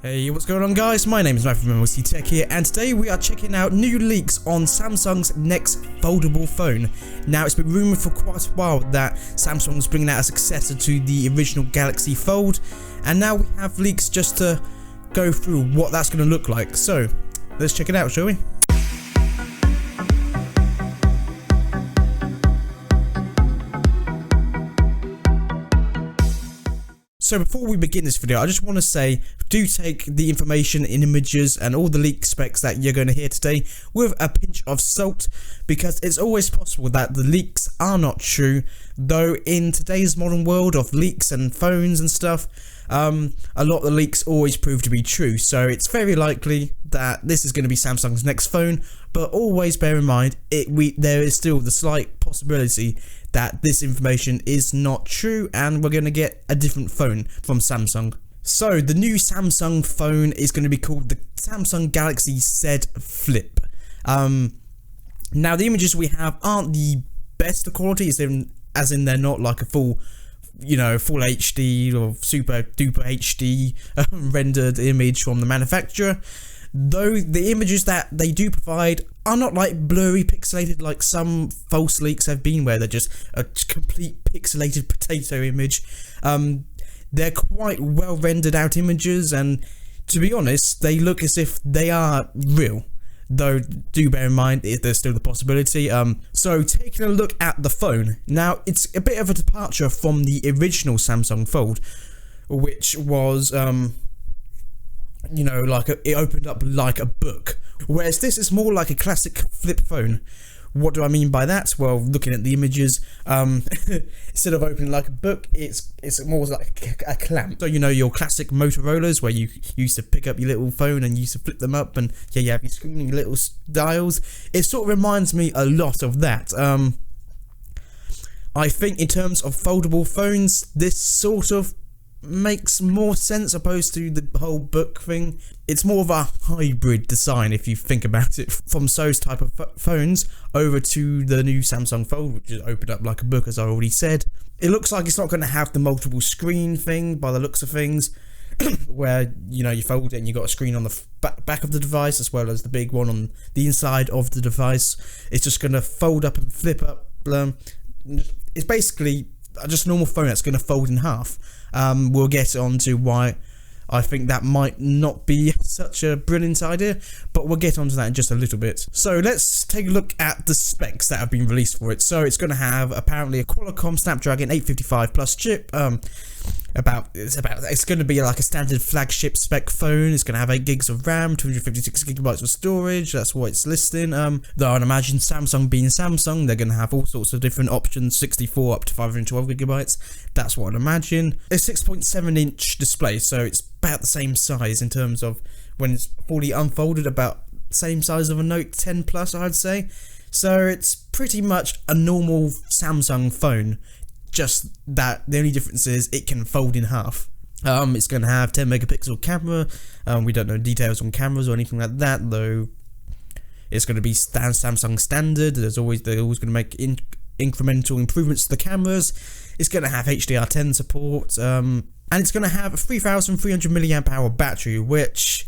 Hey, what's going on guys? My name is Ravi from MLC Tech here, and today we are checking out new leaks on Samsung's next foldable phone. Now, it's been rumoured for quite a while that Samsung's bringing out a successor to the original Galaxy Fold, and now we have leaks just to go through what that's going to look like. So, let's check it out, shall we? So before we begin this video, I just want to say, do take the information in images and all the leak specs that you're going to hear today with a pinch of salt, because it's always possible that the leaks are not true, though in today's modern world of leaks and phones and stuff, a lot of the leaks always prove to be true. So it's very likely that this is going to be Samsung's next phone, but always bear in mind, there is still the slight possibility that this information is not true and we're going to get a different phone from Samsung. So the new Samsung phone is going to be called the Samsung Galaxy Z Flip. Now the images we have aren't the best of quality, as in they're not like a full HD or super duper HD rendered image from the manufacturer, though the images that they do provide are not like blurry pixelated like some false leaks have been, where they're just a complete pixelated potato image. They're quite well rendered out images, and to be honest, they look as if they are real, though do bear in mind there's still the possibility. So taking a look at the phone, now it's a bit of a departure from the original Samsung Fold, which was it opened up like a book, whereas this is more like a classic flip phone. What do I mean by that? Well, looking at the images, instead of opening like a book, it's more like a clamp. So your classic Motorola's, where you used to pick up your little phone and you used to flip them up, and you have your screen and your little dials. It sort of reminds me a lot of that. I think in terms of foldable phones, this sort of makes more sense opposed to the whole book thing. It's more of a hybrid design if you think about it, from those type of phones over to the new Samsung Fold, which is opened up like a book, as I already said. It looks like it's not going to have the multiple screen thing by the looks of things, where you fold it and you got a screen on the back of the device as well as the big one on the inside of the device. It's just going to fold up and flip up. It's basically just a normal phone that's going to fold in half. We'll get on to why I think that might not be such a brilliant idea, but we'll get onto that in just a little bit. So let's take a look at the specs that have been released for it. So it's going to have apparently a Qualcomm Snapdragon 855 Plus chip. It's going to be like a standard flagship spec phone. It's going to have 8 gigs of RAM, 256 gigabytes of storage. That's what it's listing. Though I'd imagine Samsung being Samsung, they're going to have all sorts of different options, 64 up to 512 gigabytes. That's what I'd imagine. A 6.7 inch display, so it's about the same size in terms of when it's fully unfolded, about the same size of a Note 10 Plus, I'd say. So it's pretty much a normal Samsung phone, just that the only difference is it can fold in half. It's going to have 10 megapixel camera. We don't know details on cameras or anything like that, though. It's going to be Samsung standard. They're always going to make incremental improvements to the cameras. It's going to have HDR10 support, and it's going to have a 3,300 milliamp hour battery, which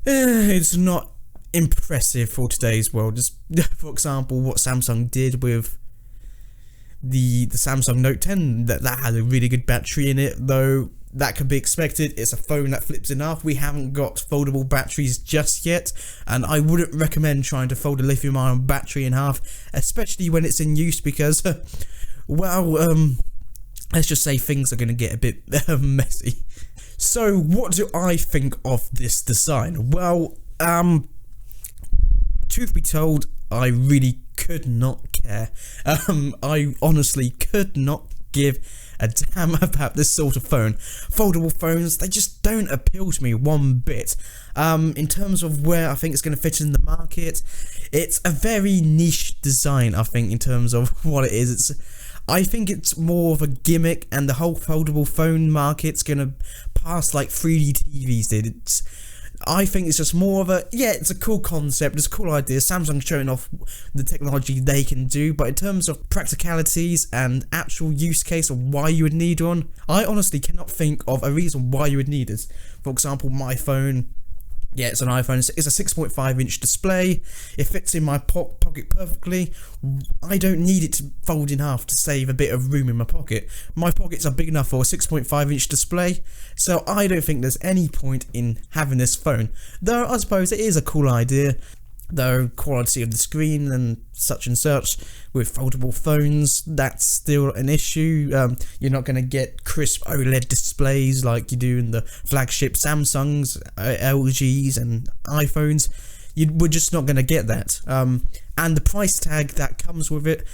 it's not impressive for today's world. Just for example, what Samsung did with the Samsung Note 10, that had a really good battery in it, though that could be expected. It's a phone that flips in half. We haven't got foldable batteries just yet, and I wouldn't recommend trying to fold a lithium-ion battery in half, especially when it's in use, because let's just say things are going to get a bit messy. So what do I think of this design? Well, truth be told, I really could not care. I honestly could not give a damn about this sort of phone. Foldable phones, they just don't appeal to me one bit. In terms of where I think it's going to fit in the market, it's a very niche design, I think, in terms of what it is. I think it's more of a gimmick, and the whole foldable phone market's going to pass like 3D TVs did. I think it's just more of a, yeah, it's a cool concept, it's a cool idea. Samsung's showing off the technology they can do, but in terms of practicalities and actual use case of why you would need one, I honestly cannot think of a reason why you would need it. For example, my phone, yeah, it's an iPhone, it's a 6.5 inch display, it fits in my pocket perfectly. I don't need it to fold in half to save a bit of room in my pocket. My pockets are big enough for a 6.5 inch display, so I don't think there's any point in having this phone. Though I suppose it is a cool idea, the quality of the screen and such with foldable phones, that's still an issue. You're not going to get crisp OLED displays like you do in the flagship Samsungs, LGs and iPhones. We're just not going to get that. And the price tag that comes with it,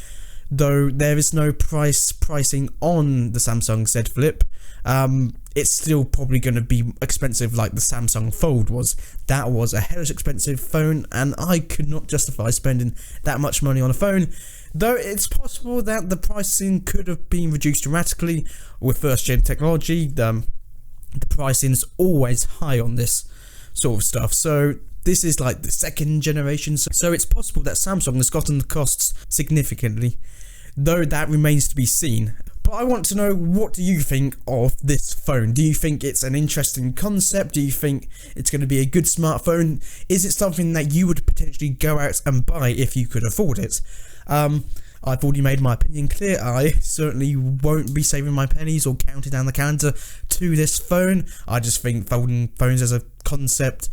though there is no pricing on the Samsung Z Flip, it's still probably going to be expensive like the Samsung Fold was. That was a hellish expensive phone, and I could not justify spending that much money on a phone. Though it's possible that the pricing could have been reduced dramatically with first gen technology. The pricing's always high on this sort of stuff, so this is like the second generation, so it's possible that Samsung has gotten the costs significantly, though that remains to be seen. But I want to know, what do you think of this phone? Do you think it's an interesting concept? Do you think it's going to be a good smartphone? Is it something that you would potentially go out and buy if you could afford it? I've already made my opinion clear. I certainly won't be saving my pennies or counting down the calendar to this phone. I just think folding phones as a concept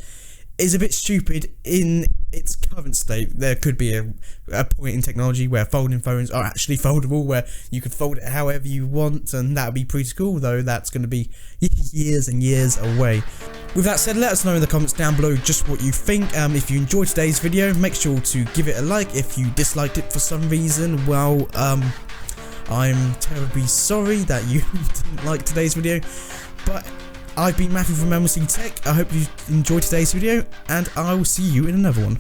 is a bit stupid in its current state. There could be a point in technology where folding phones are actually foldable, where you could fold it however you want, and that would be pretty cool, though that's going to be years and years away. With that said, let us know in the comments down below just what you think. If you enjoyed today's video, make sure to give it a like. If you disliked it for some reason, well, I'm terribly sorry that you didn't like today's video, but I've been Matthew from MLC Tech. I hope you enjoyed today's video, and I will see you in another one.